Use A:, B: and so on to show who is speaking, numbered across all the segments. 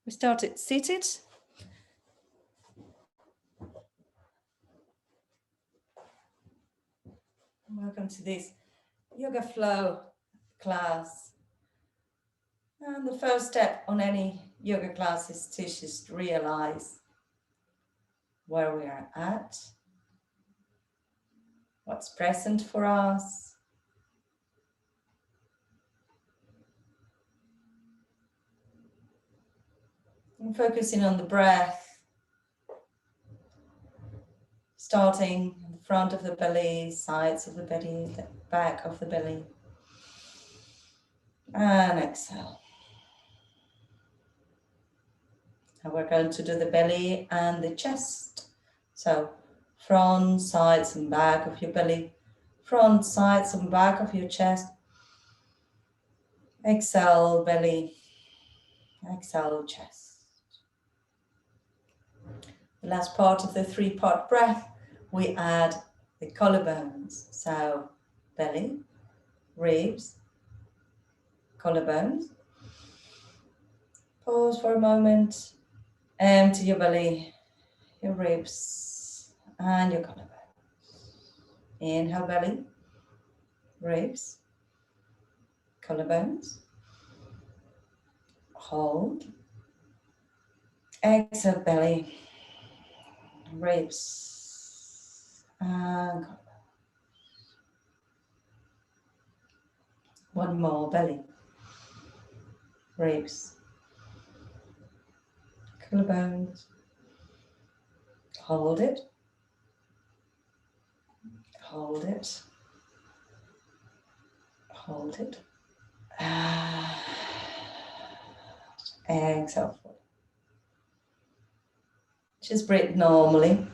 A: We started seated. Welcome to this yoga flow class. And the first step on any yoga class is to just realize where we are at, what's present for us. And focusing on the breath, starting in the front of the belly, sides of the belly, the back of the belly. And exhale. And we're going to do the belly and the chest. So front, sides and back of your belly, front, sides and back of your chest. Exhale, belly. Exhale, chest. The last part of the three-part breath, we add the collarbones. So belly, ribs, collarbones. Pause for a moment. Empty your belly, your ribs, and your collarbones. Inhale, belly, ribs, collarbones. Hold. Exhale, belly, ribs, and collarbones. One more, belly, ribs, collarbones. Hold it. Hold it. Hold it. Exhale. Just breathe normally.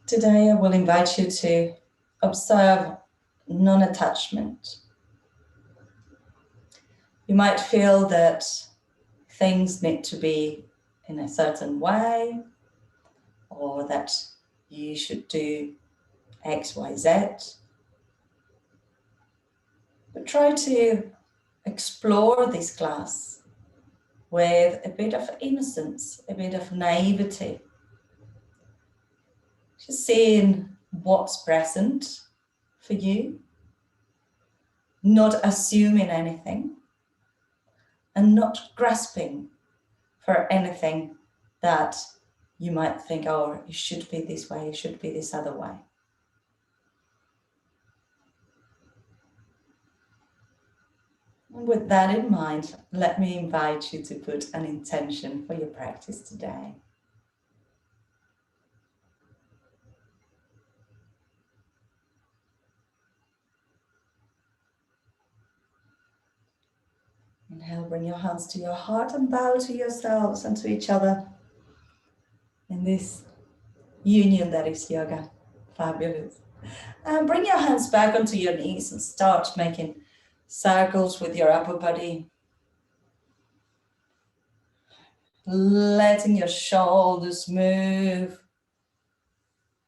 A: Today I will invite you to observe non-attachment. You might feel that things need to be in a certain way, or that you should do X, Y, Z. But try to explore this class with a bit of innocence, a bit of naivety. Just seeing what's present for you, not assuming anything, and not grasping for anything that you might think, oh, it should be this way, it should be this other way. And with that in mind, let me invite you to put an intention for your practice today. Inhale, bring your hands to your heart and bow to yourselves and to each other in this union that is yoga. Fabulous. And bring your hands back onto your knees and start making circles with your upper body. Letting your shoulders move.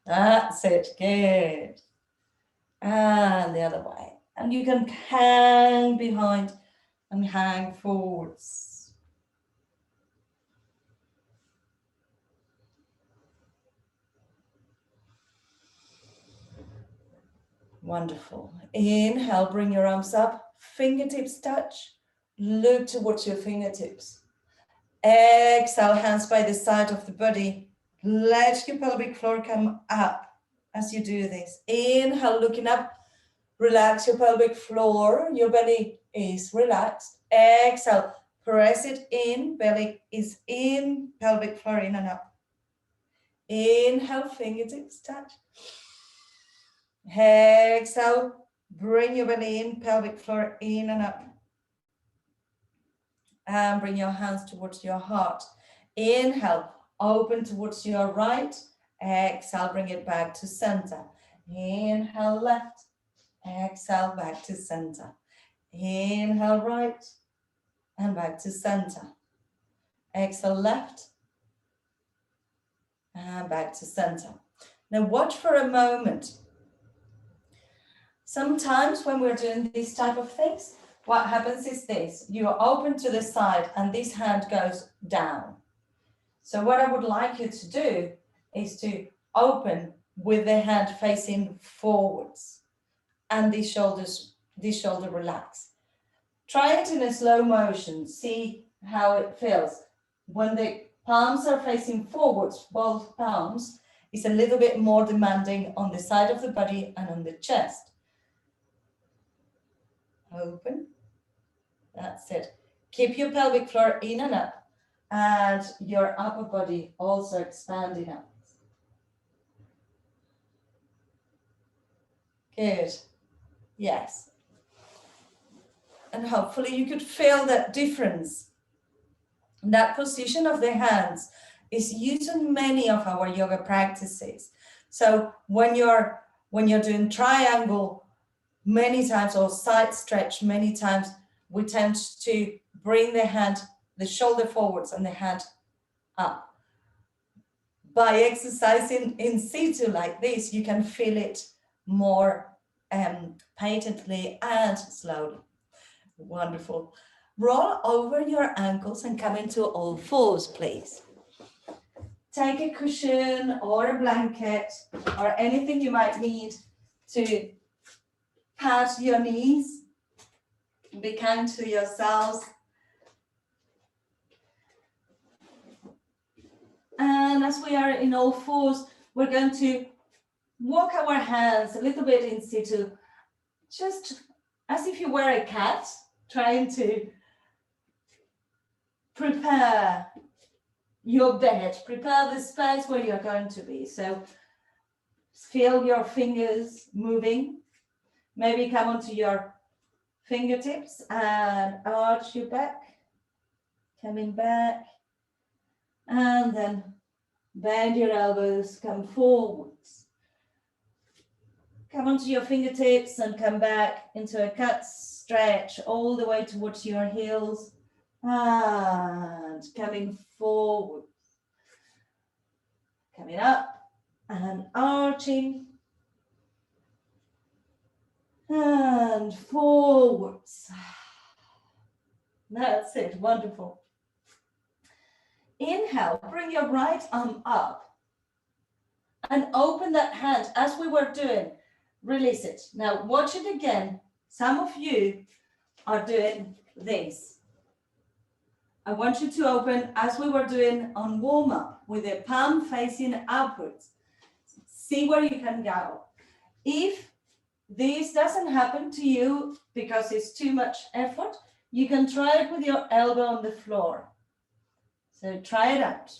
A: That's it, good. And the other way. And you can hang behind and hang forwards. Wonderful. Inhale, bring your arms up, fingertips touch, look towards your fingertips. Exhale, hands by the side of the body. Let your pelvic floor come up as you do this. Inhale, looking up, relax your pelvic floor, your belly is relaxed. Exhale, press it in, belly is in, pelvic floor in and up. Inhale, fingertips touch. Exhale, bring your belly in, pelvic floor in and up. And bring your hands towards your heart. Inhale, open towards your right. Exhale, bring it back to center. Inhale, left. Exhale, back to center. Inhale, right. And back to center. Exhale, left. And back to center. Now watch for a moment. Sometimes when we're doing these type of things, what happens is this: you open to the side and this hand goes down. So what I would like you to do is to open with the hand facing forwards and the shoulder relax. Try it in a slow motion. See how it feels. When the palms are facing forwards, both palms, is a little bit more demanding on the side of the body and on the chest. Open. That's it. Keep your pelvic floor in and up, and your upper body also expanding out. Good. Yes. And hopefully you could feel that difference. That position of the hands is used in many of our yoga practices. So when you're doing triangle many times, or side stretch many times, we tend to bring the shoulder forwards and the hand up. By exercising in situ like this, you can feel it more patently and slowly. Wonderful. Roll over your ankles and come into all fours, please. Take a cushion or a blanket or anything you might need to pad your knees. Be kind to yourselves. And as we are in all fours, we're going to walk our hands a little bit in situ, just as if you were a cat, trying to prepare your bed, prepare the space where you're going to be. So feel your fingers moving. Maybe come onto your fingertips and arch your back, coming back, and then bend your elbows, come forwards. Come onto your fingertips and come back into a cat stretch all the way towards your heels, and coming forward, coming up and arching and forwards. That's it, wonderful. Inhale, bring your right arm up and open that hand as we were doing. Release it. Now watch it again. Some of you are doing this. I want you to open as we were doing on warm-up with the palm facing upwards. See where you can go. If this doesn't happen to you because it's too much effort, you can try it with your elbow on the floor. So try it out.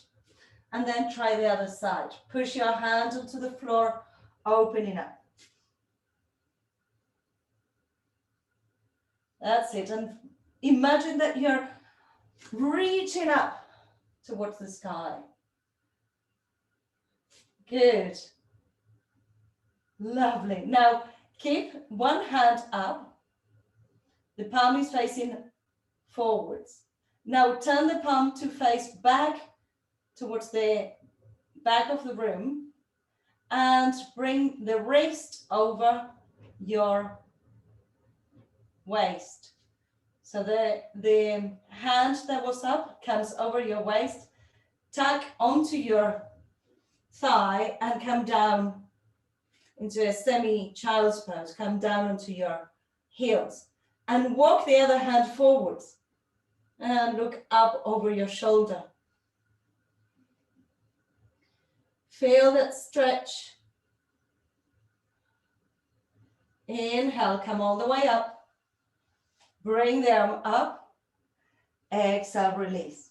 A: And then try the other side. Push your hand onto the floor, opening up. That's it. And imagine that you're reaching up towards the sky. Good. Lovely. Now keep one hand up. The palm is facing forwards. Now turn the palm to face back towards the back of the room and bring the wrist over your waist. So the hand that was up comes over your waist, tuck onto your thigh and come down into a semi-child's pose. Come down onto your heels and walk the other hand forwards and look up over your shoulder. Feel that stretch. Inhale, come all the way up. Bring the arm up. Exhale, release.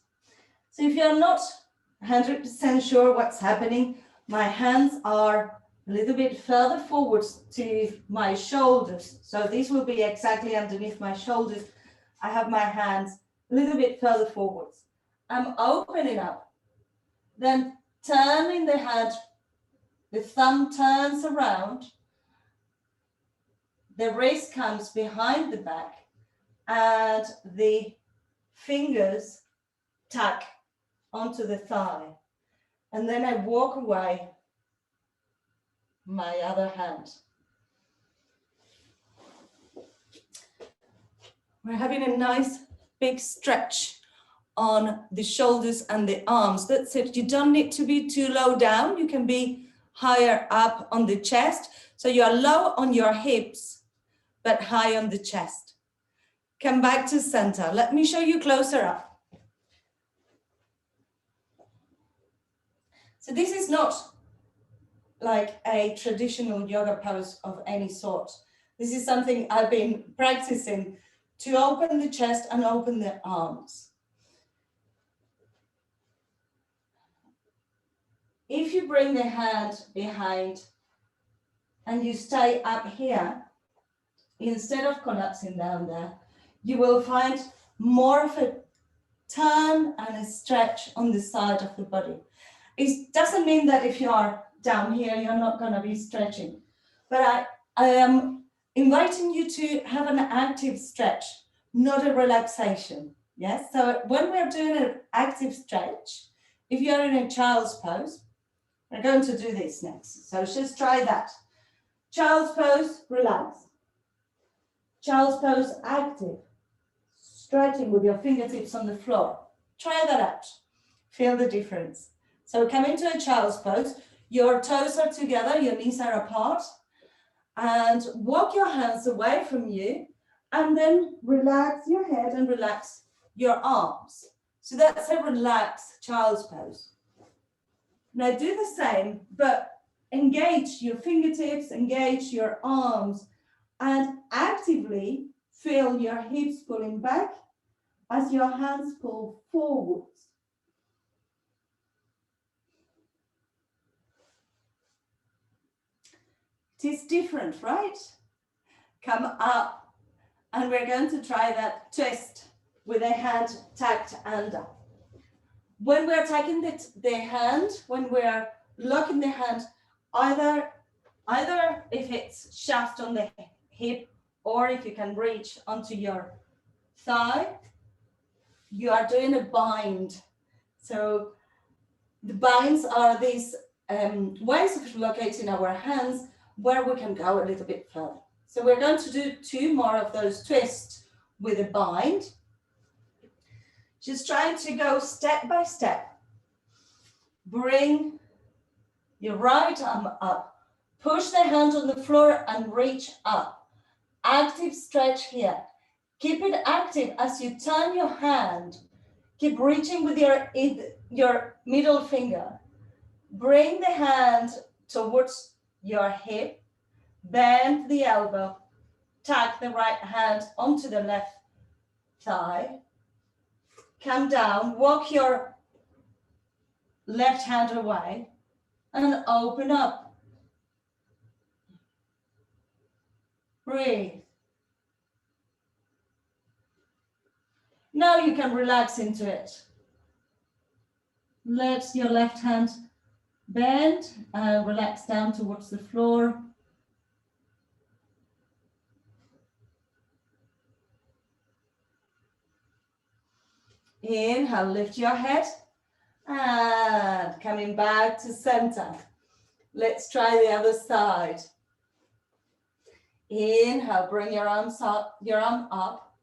A: So if you're not 100% sure what's happening, my hands are a little bit further forwards to my shoulders. So this will be exactly underneath my shoulders. I have my hands a little bit further forwards. I'm opening up. Then turning the hand, the thumb turns around. The wrist comes behind the back and the fingers tuck onto the thigh. And then I walk away my other hand. We're having a nice big stretch on the shoulders and the arms. That's it. You don't need to be too low down. You can be higher up on the chest. So you are low on your hips, but high on the chest. Come back to center. Let me show you closer up. So this is not like a traditional yoga pose of any sort. This is something I've been practicing to open the chest and open the arms. If you bring the hand behind and you stay up here, instead of collapsing down there, you will find more of a turn and a stretch on the side of the body. It doesn't mean that if you are down here, you're not going to be stretching. But I am inviting you to have an active stretch, not a relaxation. Yes. So when we're doing an active stretch, if you're in a child's pose, we're going to do this next. So just try that. Child's pose, relax. Child's pose, active. Stretching with your fingertips on the floor. Try that out. Feel the difference. So come into a child's pose. Your toes are together, your knees are apart. And walk your hands away from you. And then relax your head and relax your arms. So that's a relaxed child's pose. Now do the same, but engage your fingertips, engage your arms, and actively feel your hips pulling back as your hands pull forwards. It is different, right? Come up, and we're going to try that twist with a hand tucked under. When we're taking the hand, when we're locking the hand, either if it's shaft on the hip or if you can reach onto your thigh, you are doing a bind. So the binds are these ways of locating our hands where we can go a little bit further. So we're going to do 2 more of those twists with a bind. Just trying to go step by step. Bring your right arm up. Push the hand on the floor and reach up. Active stretch here. Keep it active as you turn your hand. Keep reaching with your middle finger. Bring the hand towards your hip. Bend the elbow. Tuck the right hand onto the left thigh. Come down. Walk your left hand away and open up. Breathe. Now you can relax into it. Let your left hand bend and relax down towards the floor. Inhale, lift your head. And coming back to center. Let's try the other side. Inhale, bring your arm up.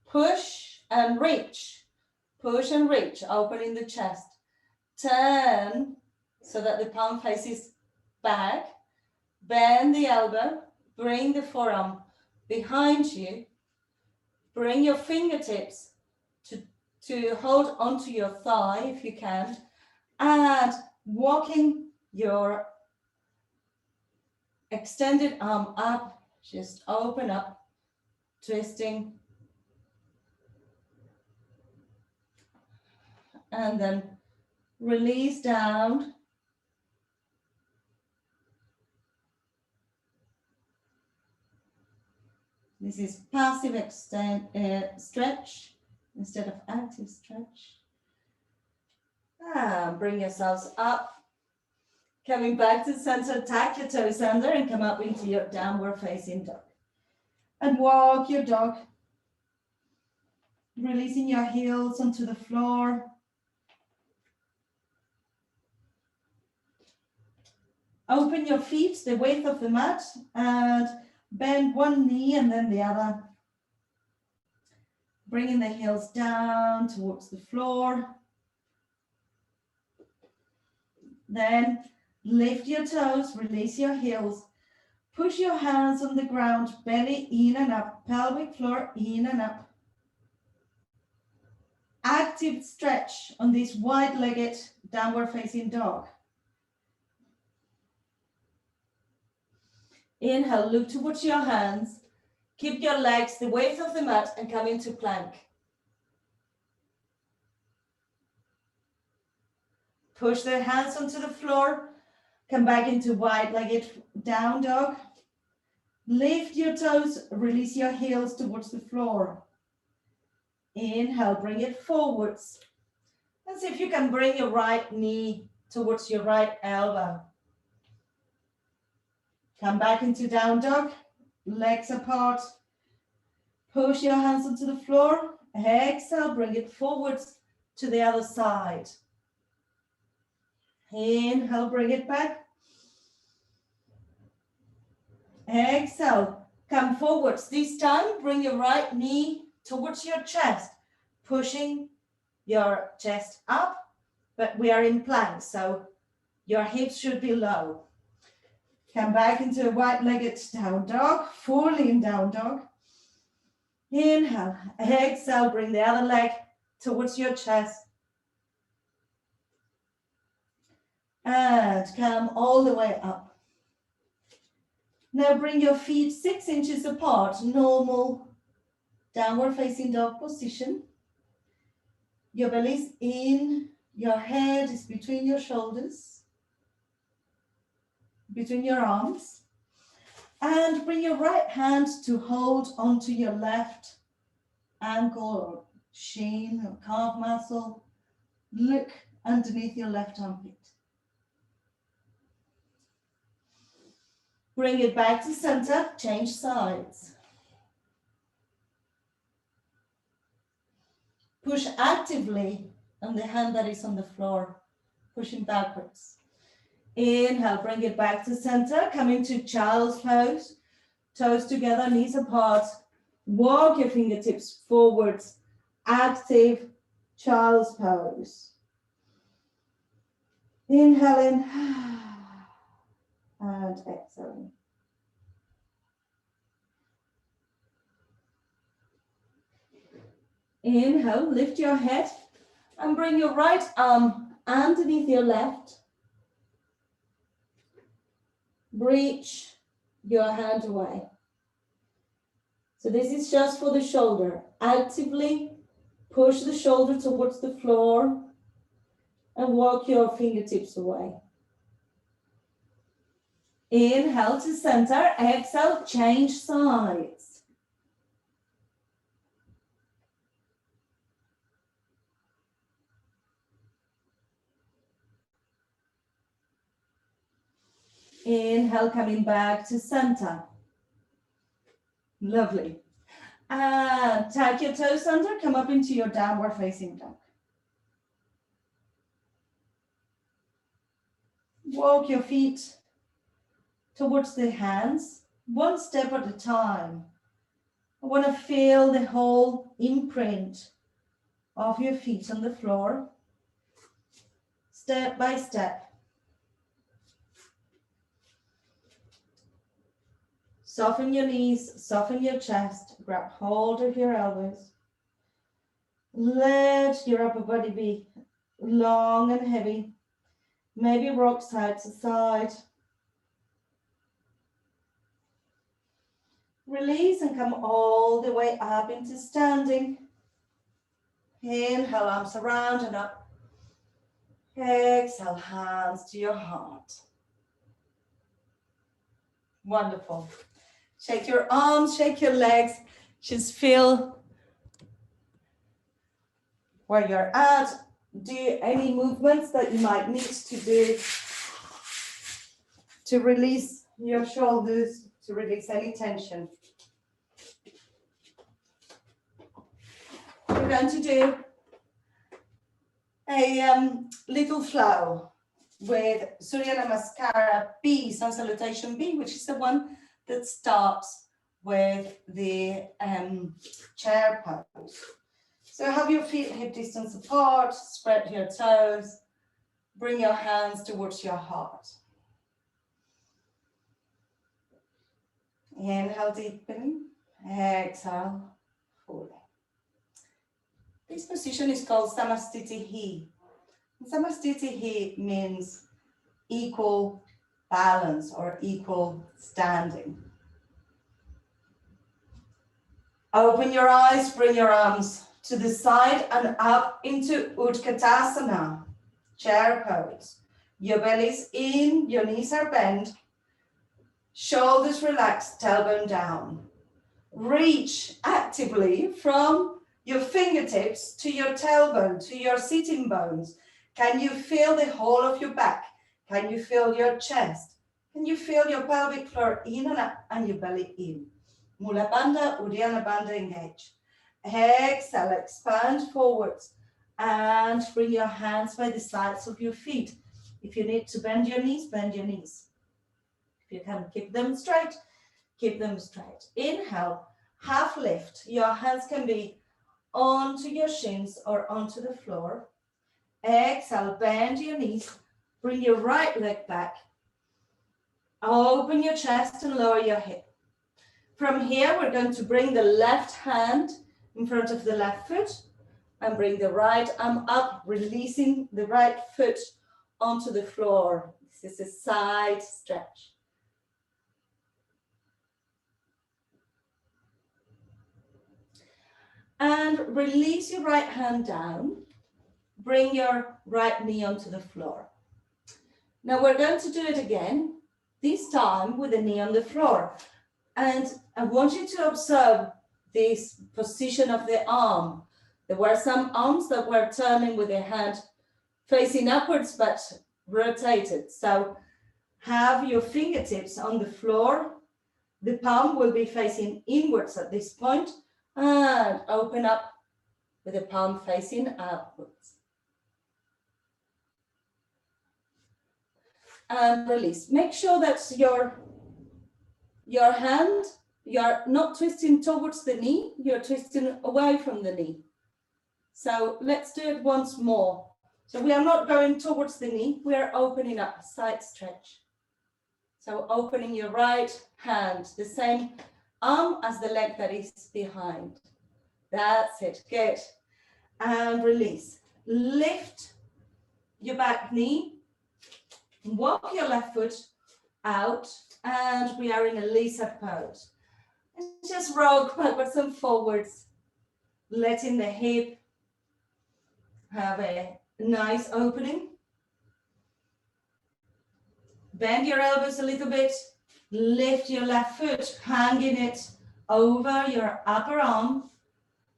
A: Push and reach. Push and reach, opening the chest. Turn so that the palm faces back. Bend the elbow. Bring the forearm behind you. Bring your fingertips to hold onto your thigh if you can, and walking your extended arm up, just open up, twisting, and then release down. This is passive stretch instead of active stretch. Bring yourselves up. Coming back to center, tuck your toes under and come up into your downward facing dog. And walk your dog. Releasing your heels onto the floor. Open your feet the width of the mat and bend one knee and then the other. Bringing the heels down towards the floor. Then lift your toes, release your heels. Push your hands on the ground, belly in and up, pelvic floor in and up. Active stretch on this wide-legged downward facing dog. Inhale, look towards your hands. Keep your legs the width of the mat and come into plank. Push the hands onto the floor. Come back into wide-legged down dog. Lift your toes, release your heels towards the floor. Inhale, bring it forwards. And see if you can bring your right knee towards your right elbow. Come back into down dog, legs apart. Push your hands onto the floor. Exhale, bring it forwards to the other side. Inhale, bring it back. Exhale, come forwards. This time, bring your right knee towards your chest, pushing your chest up, but we are in plank, so your hips should be low. Come back into a wide-legged down dog, fully in down dog. Inhale, exhale, bring the other leg towards your chest. And come all the way up. Now bring your feet 6 inches apart, normal downward facing dog position. Your belly's in, your head is between your shoulders, between your arms. And bring your right hand to hold onto your left ankle or shin or calf muscle. Look underneath your left armpit. Bring it back to center, change sides. Push actively on the hand that is on the floor, pushing backwards. Inhale, bring it back to center, come into child's pose, toes together, knees apart. Walk your fingertips forwards, active child's pose. Inhaling and exhaling. Inhale, lift your head and bring your right arm underneath your left. Reach your hand away. So this is just for the shoulder. Actively push the shoulder towards the floor and walk your fingertips away. Inhale to center, exhale, change sides. Inhale, coming back to center. Lovely. And tuck your toes under, come up into your downward facing dog. Walk your feet towards the hands, one step at a time. I want to feel the whole imprint of your feet on the floor, step by step. Soften your knees, soften your chest, grab hold of your elbows. Let your upper body be long and heavy. Maybe rock side to side. Release and come all the way up into standing. Inhale, arms around and up. Exhale, hands to your heart. Wonderful. Shake your arms, shake your legs. Just feel where you're at. Do any movements that you might need to do to release your shoulders, to release any tension. We're going to do a little flow. with Surya Namaskara B, Sun Salutation B, which is the one that starts with the chair pose. So have your feet hip distance apart, spread your toes, bring your hands towards your heart. Inhale deeply, exhale fully. This position is called Samastitihi. Samastitihi means equal balance or equal standing. Open your eyes, bring your arms to the side and up into Utkatasana, chair pose. Your belly's in, your knees are bent, shoulders relaxed, tailbone down. Reach actively from your fingertips to your tailbone, to your sitting bones. Can you feel the whole of your back? Can you feel your chest? Can you feel your pelvic floor in and up and your belly in? Mula Bandha, Uddiyana Bandha engage. Exhale, expand forwards and bring your hands by the sides of your feet. If you need to bend your knees, bend your knees. If you can keep them straight, keep them straight. Inhale, half lift. Your hands can be onto your shins or onto the floor. Exhale, bend your knees. Bring your right leg back. Open your chest and lower your hip. From here, we're going to bring the left hand in front of the left foot and bring the right arm up, releasing the right foot onto the floor. This is a side stretch. And release your right hand down. Bring your right knee onto the floor. Now we're going to do it again, this time with the knee on the floor. And I want you to observe this position of the arm. There were some arms that were turning with the hand facing upwards, but rotated. So have your fingertips on the floor. The palm will be facing inwards at this point, and open up with the palm facing outwards. And release. Make sure that your hand, you're not twisting towards the knee, you're twisting away from the knee. So let's do it once more. So we are not going towards the knee, we are opening up, side stretch. So opening your right hand, the same arm as the leg that is behind. That's it, good. And release. Lift your back knee, walk your left foot out, and we are in a Lisa pose. And just rock backwards and forwards, letting the hip have a nice opening. Bend your elbows a little bit, lift your left foot, hanging it over your upper arm,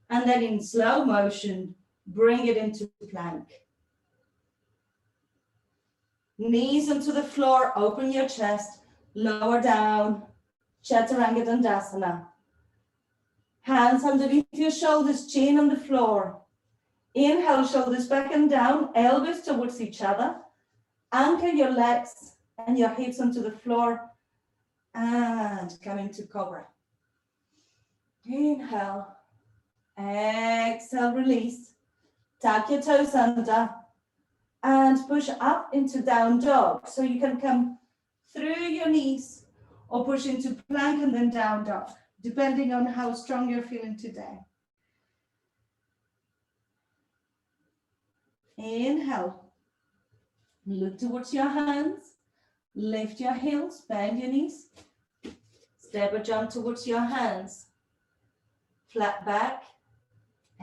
A: and then in slow motion, bring it into plank. Knees onto the floor, open your chest, lower down, Chaturanga Dandasana. Hands underneath your shoulders, chin on the floor. Inhale, shoulders back and down, elbows towards each other. Anchor your legs and your hips onto the floor and come into Cobra. Inhale, exhale, release. Tuck your toes under and push up into down dog. So you can come through your knees or push into plank and then down dog, depending on how strong you're feeling today. Inhale, look towards your hands, lift your heels, bend your knees, step or jump towards your hands, flat back,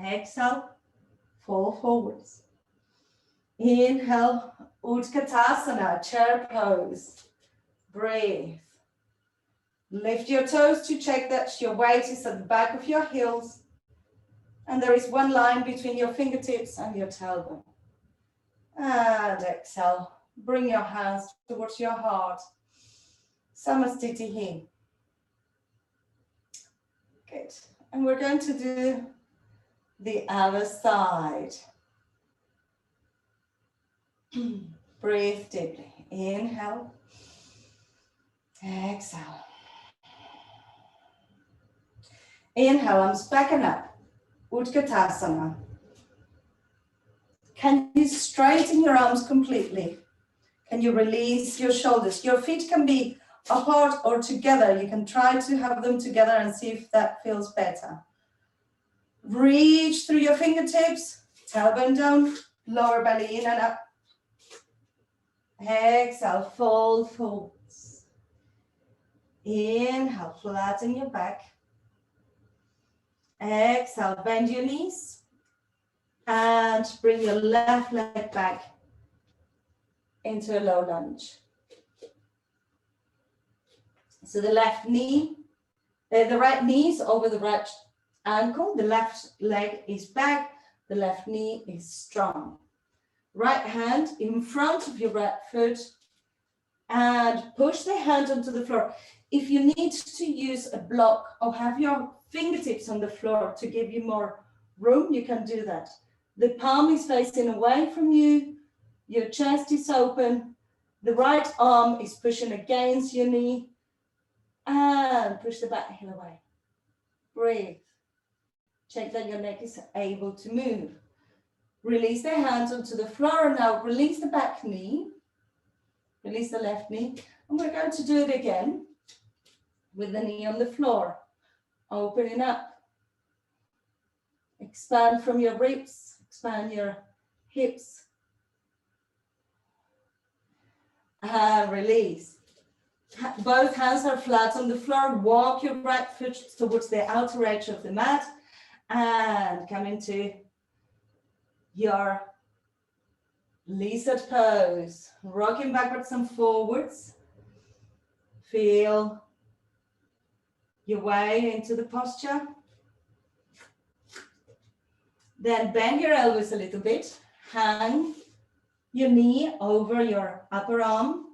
A: exhale, fall forwards. Inhale, Utkatasana, chair pose, breathe. Lift your toes to check that your weight is at the back of your heels and there is one line between your fingertips and your tailbone. And exhale, bring your hands towards your heart. Samastitihi. Good. And we're going to do the other side. Breathe deeply. Inhale. Exhale. Inhale, arms back and up. Utkatasana. Can you straighten your arms completely? Can you release your shoulders? Your feet can be apart or together. You can try to have them together and see if that feels better. Reach through your fingertips, tailbone down, lower belly in and up. Exhale, fold forwards. Inhale, flatten your back. Exhale, bend your knees. And bring your left leg back into a low lunge. So the left knee, the right knee is over the right ankle. The left leg is back. The left knee is strong. Right hand in front of your right foot and push the hand onto the floor. If you need to use a block or have your fingertips on the floor to give you more room, you can do that. The palm is facing away from you. Your chest is open. The right arm is pushing against your knee. And push the back heel away. Breathe. Check that your neck is able to move. Release the hands onto the floor. And now release the back knee. Release the left knee. And we're going to do it again with the knee on the floor. Opening up. Expand from your ribs. Expand your hips. And release. Both hands are flat on the floor. Walk your right foot towards the outer edge of the mat and come into your lizard pose. Rocking backwards and forwards. Feel your way into the posture. Then bend your elbows a little bit. Hang your knee over your upper arm.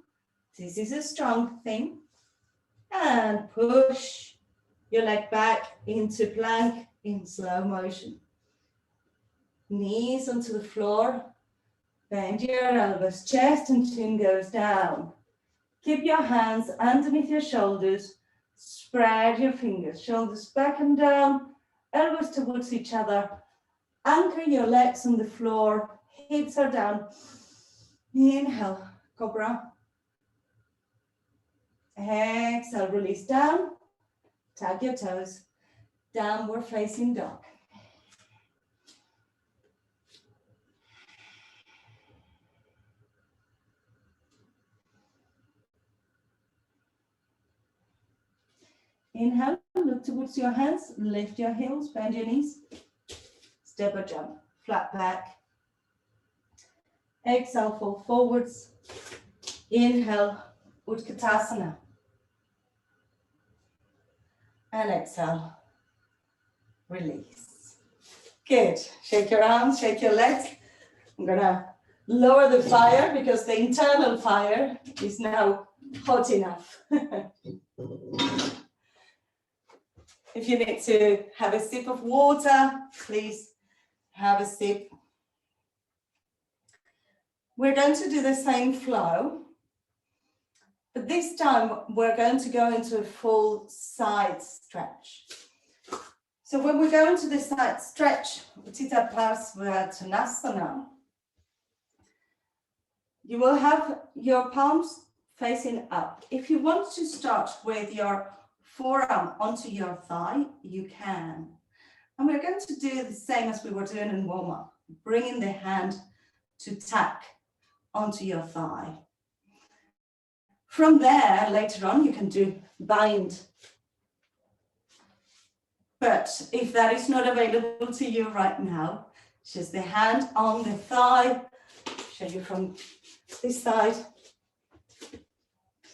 A: This is a strong thing. And push your leg back into plank in slow motion. Knees onto the floor. Bend your elbows. Chest and chin goes down. Keep your hands underneath your shoulders. Spread your fingers. Shoulders back and down. Elbows towards each other. Anchor your legs on the floor. Hips are down. Inhale, cobra. Exhale, release down. Tag your toes. Downward facing dog. Inhale, look towards your hands. Lift your heels, bend your knees. Step or jump, flat back. Exhale, fold forwards. Inhale, Utkatasana. And exhale, release. Good. Shake your arms, shake your legs. I'm gonna lower the fire because the internal fire is now hot enough. If you need to have a sip of water, please have a sip. We're going to do the same flow, but this time we're going to go into a full side stretch. So when we go into the side stretch, Utthita Parsvartanasana, you will have your palms facing up. If you want to start with your forearm onto your thigh, you can. And we're going to do the same as we were doing in warm-up, bringing the hand to tack onto your thigh. From there, later on, you can do bind. But if that is not available to you right now, just the hand on the thigh. Show you from this side.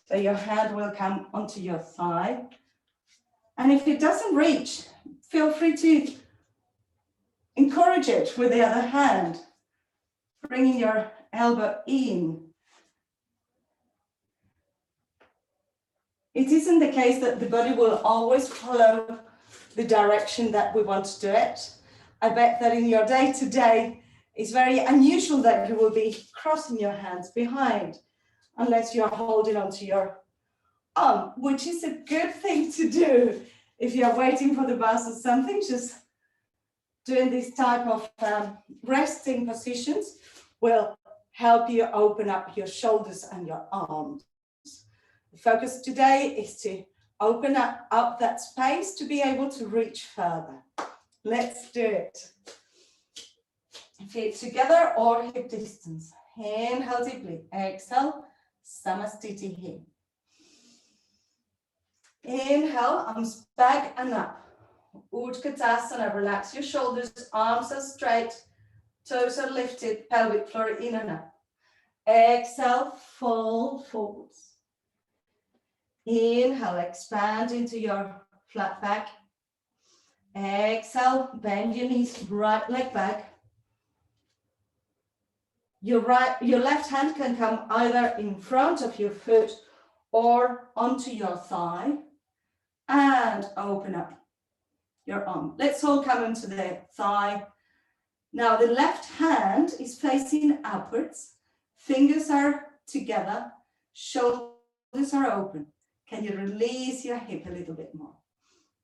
A: So your hand will come onto your thigh. And if it doesn't reach, feel free to encourage it with the other hand, bringing your elbow in. It isn't the case that the body will always follow the direction that we want to do it. I bet that in your day-to-day It's very unusual that you will be crossing your hands behind unless you're holding onto your arm, which is a good thing to do if you're waiting for the bus or something. Just doing this type of resting positions will help you open up your shoulders and your arms. The focus today is to open up that space to be able to reach further. Let's do it. Feet together or hip distance. Inhale deeply. Exhale. Samastiti here. Inhale, arms back and up. Utkatasana, relax your shoulders, arms are straight, toes are lifted, pelvic floor in and up. Exhale, fold forwards. Inhale, expand into your flat back. Exhale, bend your knees, right leg back. Your left hand can come either in front of your foot or onto your thigh, and open up your arm. Let's all come into the thigh. Now the left hand is facing upwards, fingers are together, shoulders are open. Can you release your hip a little bit more?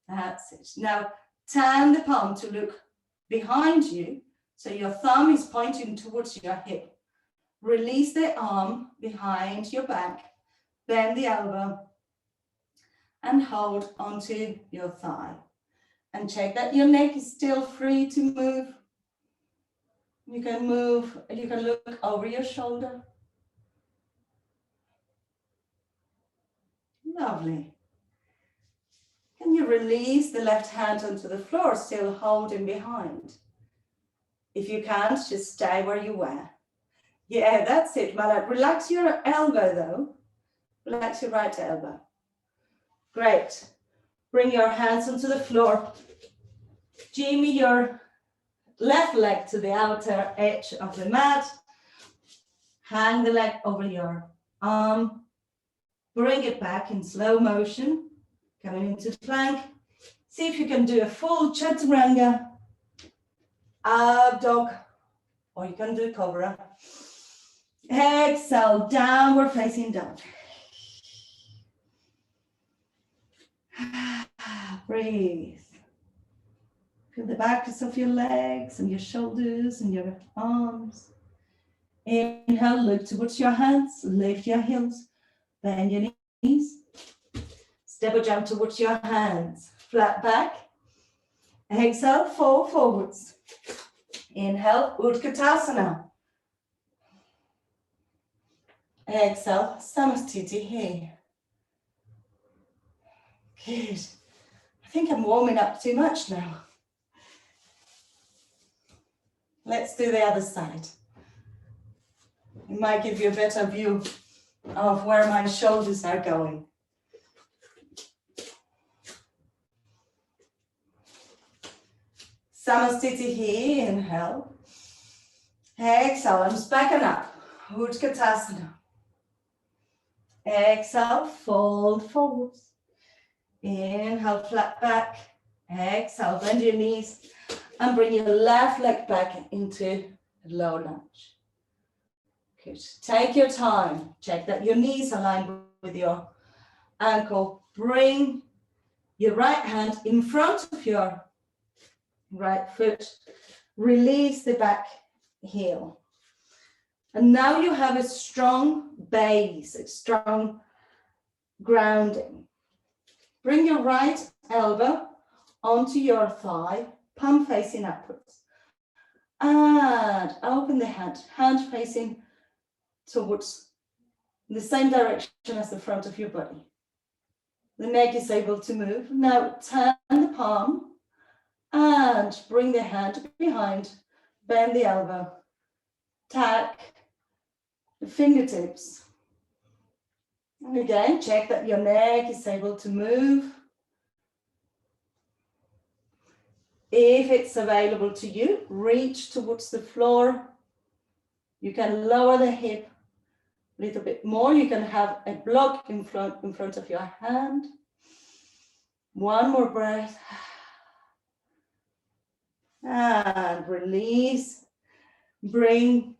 A: That's it. Now turn the palm to look behind you, so your thumb is pointing towards your hip. Release the arm behind your back, bend the elbow, and hold onto your thigh. And check that your neck is still free to move. You can move, you can look over your shoulder. Lovely. Can you release the left hand onto the floor, still holding behind? If you can't, just stay where you were. Yeah, that's it, my lad. Relax your elbow though. Relax your right elbow. Great. Bring your hands onto the floor. Jimmy your left leg to the outer edge of the mat. Hang the leg over your arm. Bring it back in slow motion. Coming into plank. See if you can do a full chaturanga. Up dog. Or you can do cobra. Exhale, downward facing dog. Breathe. Feel the backs of your legs and your shoulders and your arms. Inhale, look towards your hands, lift your heels, bend your knees. Step or jump towards your hands, flat back. Exhale, fall forwards. Inhale, Utkatasana. Exhale, Samastiti here. Good. I think I'm warming up too much now. Let's do the other side. It might give you a better view of where my shoulders are going. Samastiti here, inhale. Exhale, arms back and up. Utkatasana. Exhale, fold forwards. Inhale, flat back. Exhale, bend your knees and bring your left leg back into low lunge. Good. Take your time. Check that your knees align with your ankle. Bring your right hand in front of your right foot. Release the back heel. And now you have a strong base, a strong grounding. Bring your right elbow onto your thigh, palm facing upwards. And open the hand facing towards the same direction as the front of your body. The neck is able to move. Now turn the palm and bring the hand behind, bend the elbow, tack the fingertips. And again, check that your neck is able to move. If it's available to you, reach towards the floor. You can lower the hip a little bit more. You can have a block in front of your hand. One more breath. And release. Bring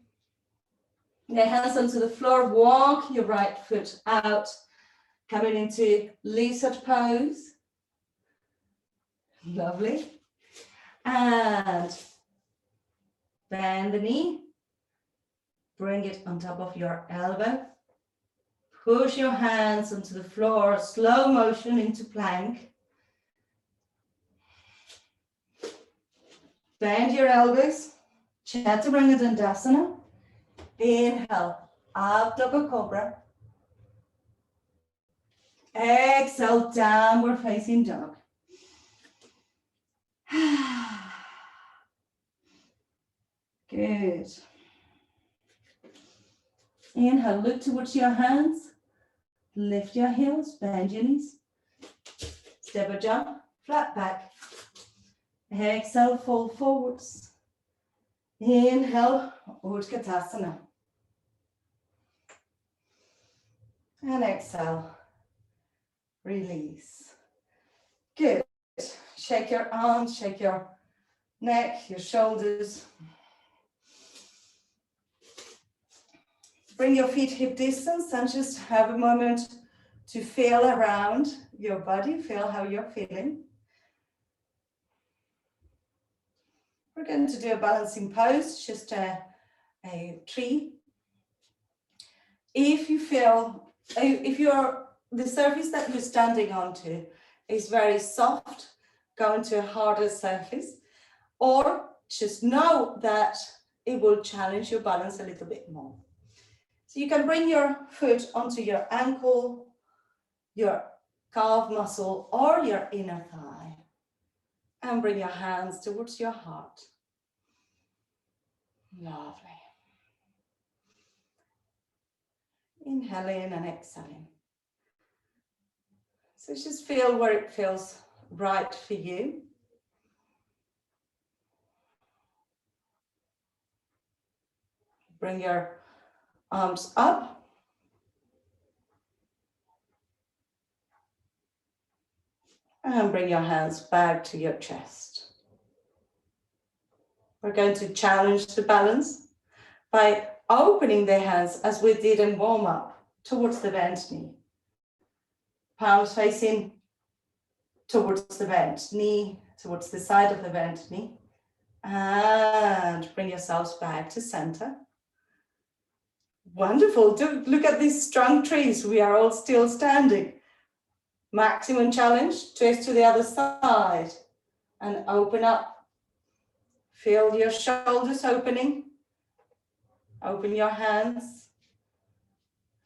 A: the hands onto the floor, walk your right foot out, coming into lizard pose. Lovely. And bend the knee, bring it on top of your elbow. Push your hands onto the floor, slow motion into plank. Bend your elbows, Chaturanga Dandasana. Inhale, up dog cobra. Exhale, downward facing dog. Good. Inhale, look towards your hands. Lift your heels, bend your knees. Step or jump, flat back. Exhale, fall forwards. Inhale, Utkatasana. And exhale, release. Good. Shake your arms, shake your neck, your shoulders. Bring your feet hip distance and just have a moment to feel around your body, feel how you're feeling. We're going to do a balancing pose, just a tree. If you feel, the surface that you're standing onto is very soft, go into a harder surface, or just know that it will challenge your balance a little bit more. So you can bring your foot onto your ankle, your calf muscle, or your inner thigh. And bring your hands towards your heart. Lovely. Inhale in and exhale in. So just feel where it feels right for you. Bring your arms up. And bring your hands back to your chest. We're going to challenge the balance by opening the hands as we did in warm-up towards the bent knee. Palms facing towards the bent knee, towards the side of the bent knee. And bring yourselves back to center. Wonderful. Look at these strong trees. We are all still standing. Maximum challenge, twist to the other side and open up. Feel your shoulders opening. Open your hands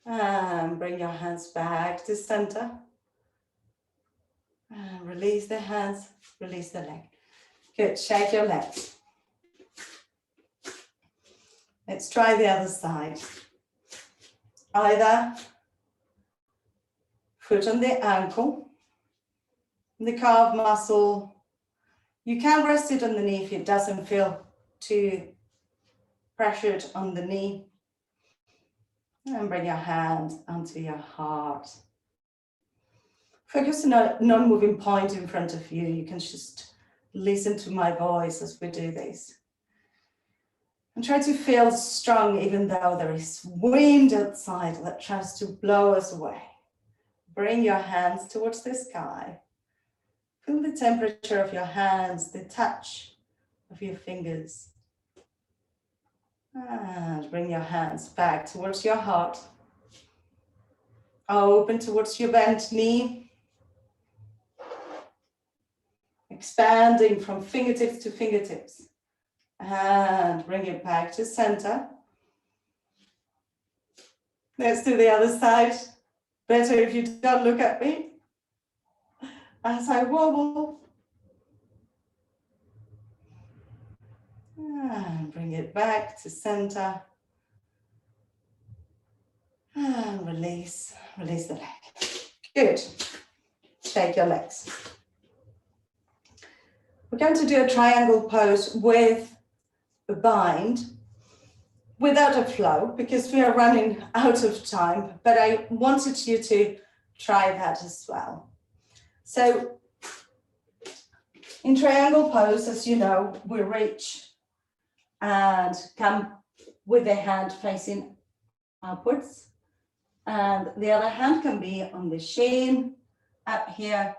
A: and bring your hands back to center. And release the hands, release the leg. Good, shake your legs. Let's try the other side. Either foot on the ankle, the calf muscle. You can rest it on the knee if it doesn't feel too pressured on the knee. And bring your hand onto your heart. Focus on a non-moving point in front of you. You can just listen to my voice as we do this. And try to feel strong even though there is wind outside that tries to blow us away. Bring your hands towards the sky. Feel the temperature of your hands, the touch of your fingers. And bring your hands back towards your heart. Open towards your bent knee. Expanding from fingertips to fingertips. And bring it back to center. Let's do the other side. Better if you don't look at me as I wobble. And bring it back to center. And release the leg. Good. Shake your legs. We're going to do a triangle pose with a bind without a flow because we are running out of time, but I wanted you to try that as well. So in triangle pose, as you know, we reach and come with the hand facing upwards. And the other hand can be on the shin up here.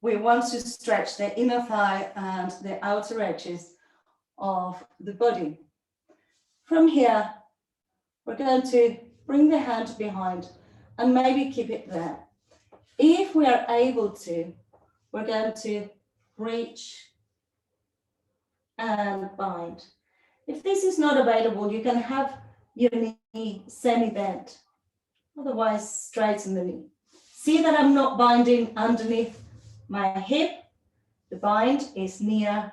A: We want to stretch the inner thigh and the outer edges of the body. From here, we're going to bring the hand behind and maybe keep it there. If we are able to, we're going to reach and bind. If this is not available, you can have your knee semi-bent, otherwise straighten the knee. See that I'm not binding underneath my hip. The bind is near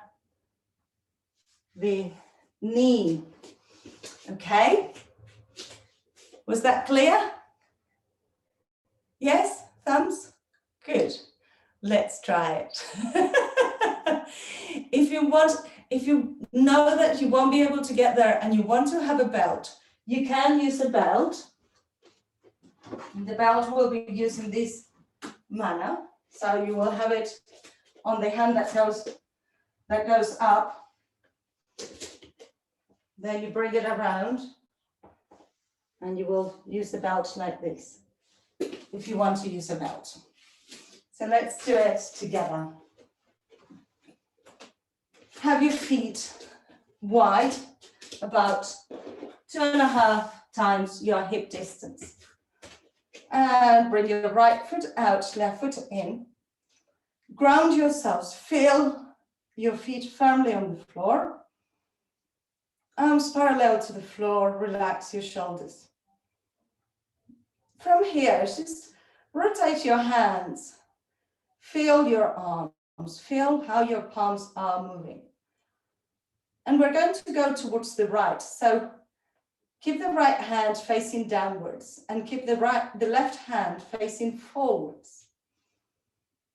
A: the knee. Okay? Was that clear? Yes? Thumbs? Good. Let's try it. If you know that you won't be able to get there and you want to have a belt, you can use a belt. The belt will be used in this manner. So you will have it on the hand that goes up. Then you bring it around and you will use the belt like this, if you want to use a belt. So let's do it together. Have your feet wide, about 2.5 times your hip distance. And bring your right foot out, left foot in. Ground yourselves, feel your feet firmly on the floor. Arms parallel to the floor, relax your shoulders. From here, just rotate your hands. Feel your arms, feel how your palms are moving. And we're going to go towards the right. So keep the right hand facing downwards and keep the left hand facing forwards.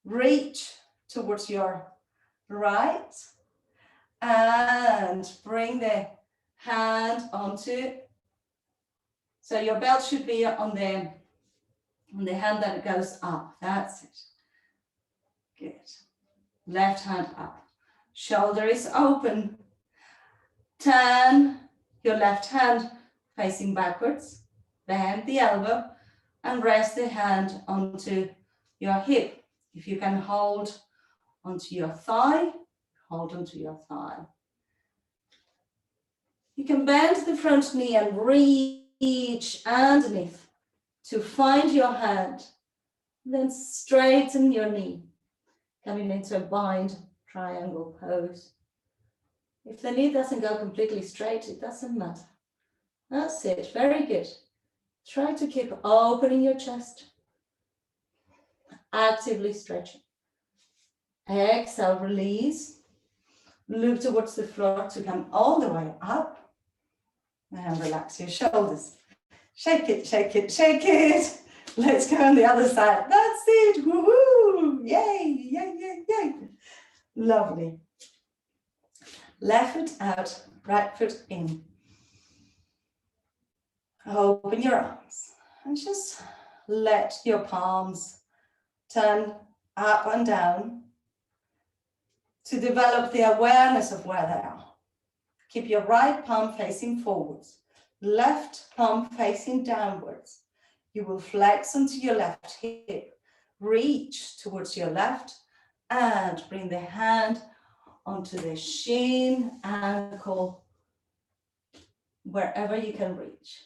A: Reach towards your right and bring the hand onto, so your belt should be on the hand that goes up. That's it. Good. Left hand up. Shoulder is open. Turn your left hand facing backwards. Bend the elbow and rest the hand onto your hip. If you can hold onto your thigh, hold onto your thigh. You can bend the front knee and reach underneath to find your hand. Then straighten your knee, coming into a bind triangle pose. If the knee doesn't go completely straight, it doesn't matter. That's it, very good. Try to keep opening your chest, actively stretching. Exhale, release. Look towards the floor to come all the way up. And relax your shoulders. Shake it, shake it, shake it. Let's go on the other side. That's it. Woohoo! Yay, yay, yay, yay. Lovely. Left foot out, right foot in. Open your arms and just let your palms turn up and down to develop the awareness of where they are. Keep your right palm facing forwards, left palm facing downwards. You will flex onto your left hip, reach towards your left, and bring the hand onto the shin, ankle, wherever you can reach.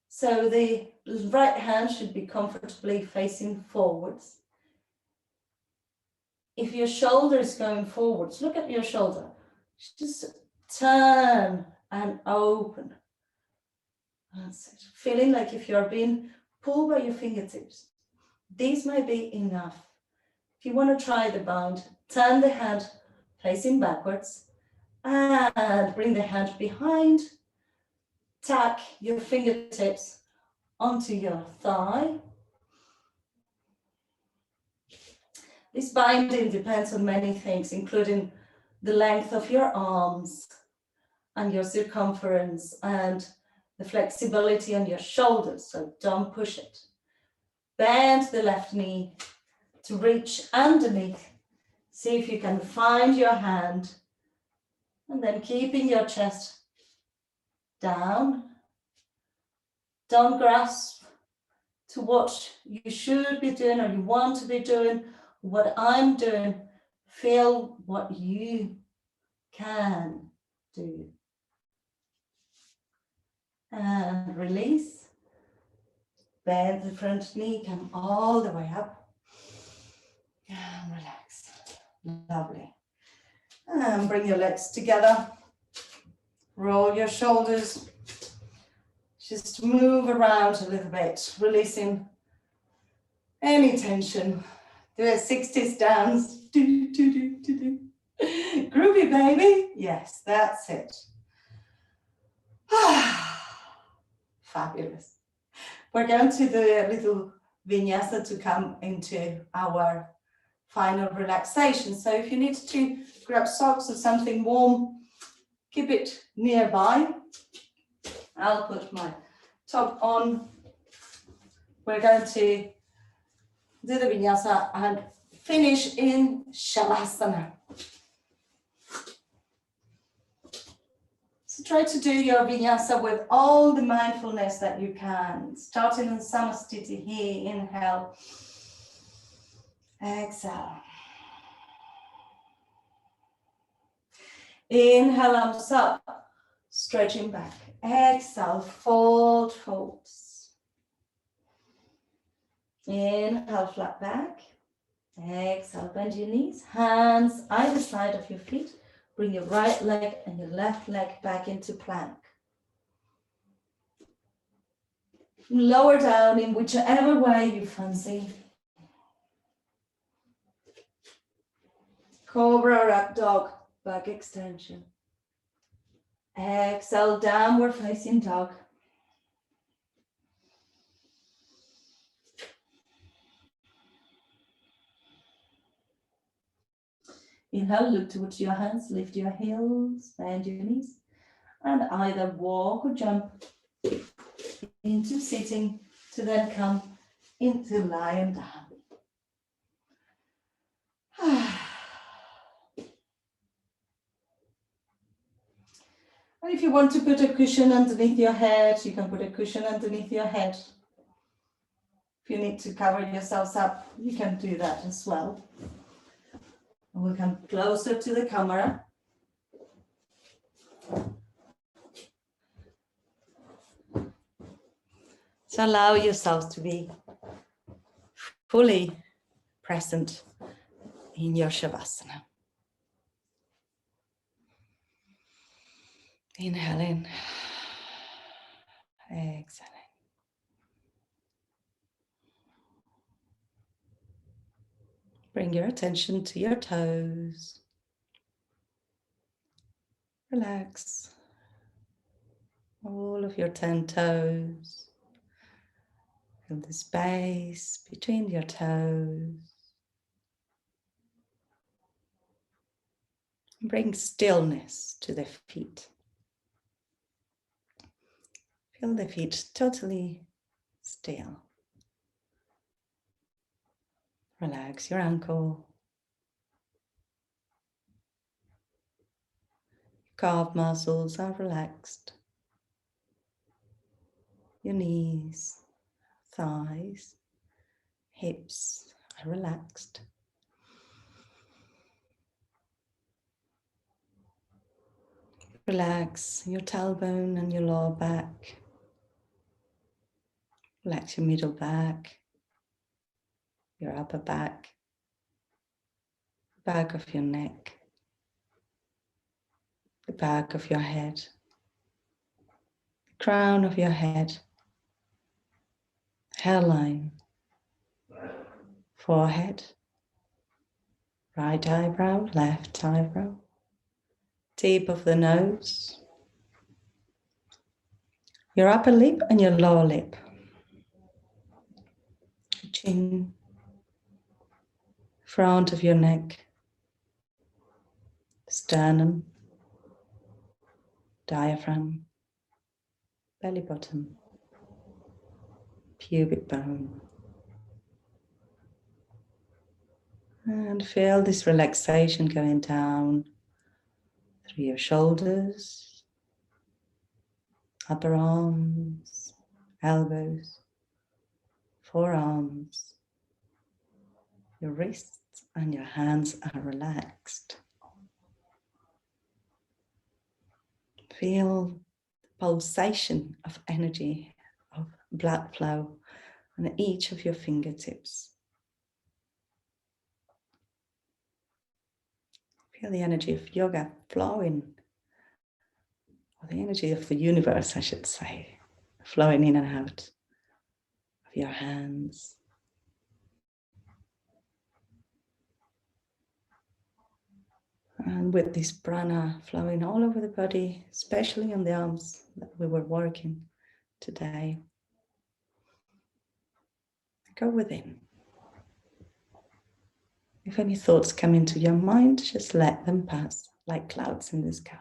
A: So the right hand should be comfortably facing forwards. If your shoulder is going forwards, look at your shoulder. Just turn and open. That's it. Feeling like if you're being pulled by your fingertips. These might be enough. If you want to try the bind, turn the hand facing backwards and bring the hand behind. Tack your fingertips onto your thigh. This binding depends on many things, including the length of your arms and your circumference and the flexibility on your shoulders, so don't push it. Bend the left knee to reach underneath. See if you can find your hand And then keeping your chest down. Don't grasp to what you should be doing or you want to be doing, what I'm doing. Feel what you can do. And release. Bend the front knee, come all the way up. And relax. Lovely. And bring your legs together. Roll your shoulders. Just move around a little bit, releasing any tension. Do a 60s dance. Do, do, do, do, do. Groovy, baby. Yes, that's it. Fabulous. We're going to do a little vinyasa to come into our final relaxation. So if you need to grab socks or something warm, keep it nearby. I'll put my top on. We're going to do the vinyasa and finish in shavasana. So try to do your vinyasa with all the mindfulness that you can. Starting in samastiti here, inhale, exhale. Inhale, arms up, stretching back. Exhale, fold, folds. Inhale, flat back. Exhale, bend your knees, hands either side of your feet. Bring your right leg and your left leg back into plank. Lower down in whichever way you fancy. Cobra or up dog, back extension. Exhale, downward facing dog. Inhale, look towards your hands, lift your heels, bend your knees, and either walk or jump into sitting to then come into lying down. And if you want to put a cushion underneath your head, you can put a cushion underneath your head. If you need to cover yourselves up, you can do that as well. And we'll come closer to the camera. So allow yourselves to be fully present in your shavasana. Inhaling, exhaling. Bring your attention to your toes. Relax all of your 10 toes. Feel the space between your toes. Bring stillness to the feet. Feel the feet totally still. Relax your ankle. Calf muscles are relaxed. Your knees, thighs, hips are relaxed. Relax your tailbone and your lower back. Relax your middle back, your upper back, back of your neck, the back of your head, the crown of your head, hairline, forehead, right eyebrow, left eyebrow, tip of the nose, your upper lip and your lower lip, chin, front of your neck, sternum, diaphragm, belly button, pubic bone. And feel this relaxation going down through your shoulders, upper arms, elbows, forearms. Your wrists and your hands are relaxed. Feel the pulsation of energy, of blood flow on each of your fingertips. Feel the energy of yoga flowing, or the energy of the universe, I should say, flowing in and out of your hands. And with this prana flowing all over the body, especially on the arms that we were working today, go within. If any thoughts come into your mind, just let them pass like clouds in the sky.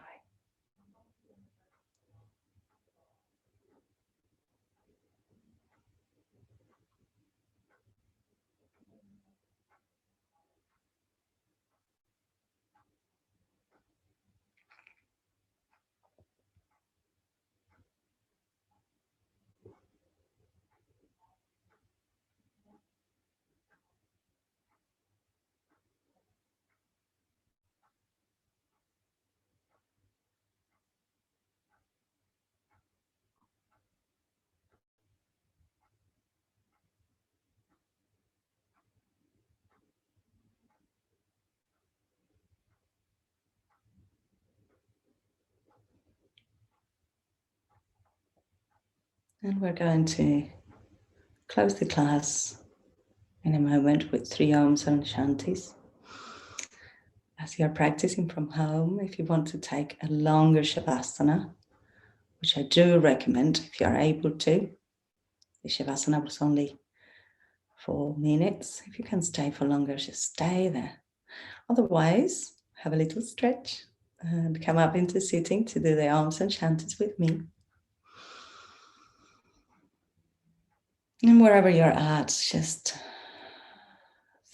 A: And we're going to close the class in a moment with 3 Oms and Shantis. As you're practicing from home, if you want to take a longer Shavasana, which I do recommend if you're able to. The Shavasana was only 4 minutes. If you can stay for longer, just stay there. Otherwise, have a little stretch and come up into sitting to do the Oms and Shantis with me. And wherever you're at, just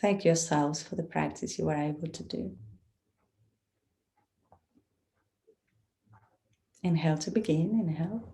A: thank yourselves for the practice you were able to do. Inhale to begin, inhale.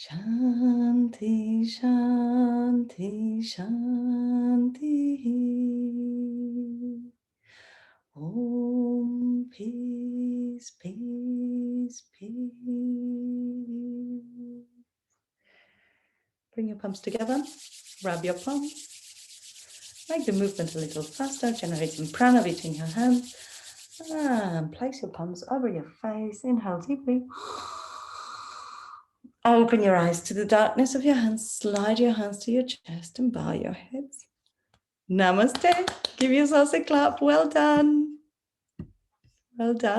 A: Shanti, Shanti, Shanti. Om, peace, peace, peace. Bring your palms together, rub your palms. Make the movement a little faster, generating prana between your hands. And place your palms over your face. Inhale deeply. Open your eyes to the darkness of your hands. Slide your hands to your chest and bow your heads. Namaste. Give yourselves a clap. Well done. Well done.